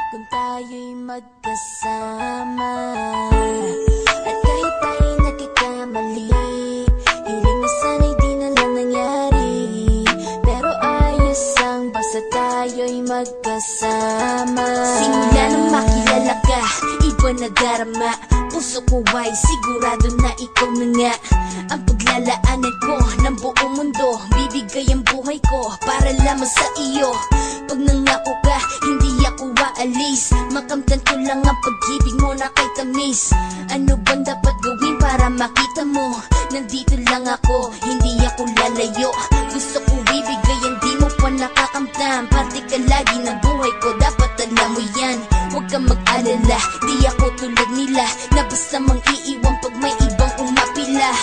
kung tayo'y magkasama. At kahit tayo'y nagkakamali, hiling na sana'y di na lang nangyari. Pero ayos ang basta tayo'y magkasama. Simula nang makilala ka, iba na darama. Puso ko ay sigurado na ikaw na nga ang paglalaanan ko ng buong mundo. Bibigay ang buhay ko para lamang sa iyo. Pag nangako ka, hindi ako aalis. Makamtan ko lang ang pag-ibig mo na kay tamis. Ano bang dapat gawin para makita mo? Nandito lang ako, hindi ako lalayo. Gusto ko ibigay ang di mo pa nakakamtan. Parte ka lagi ng buhay ko, dapat alam mo yan. Huwag kang mag-alala, di ako tulad nila na basta mang iiwan pag may ibang umapila.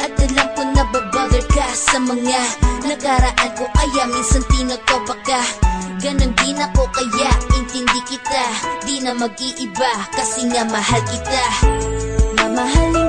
At alam ko na babother ka sa mga nakaraan ko, kaya minsan tinotopa ka. Ganon din ako kaya intindi kita, di na mag-iiba kasi nga mahal kita. Mamahalin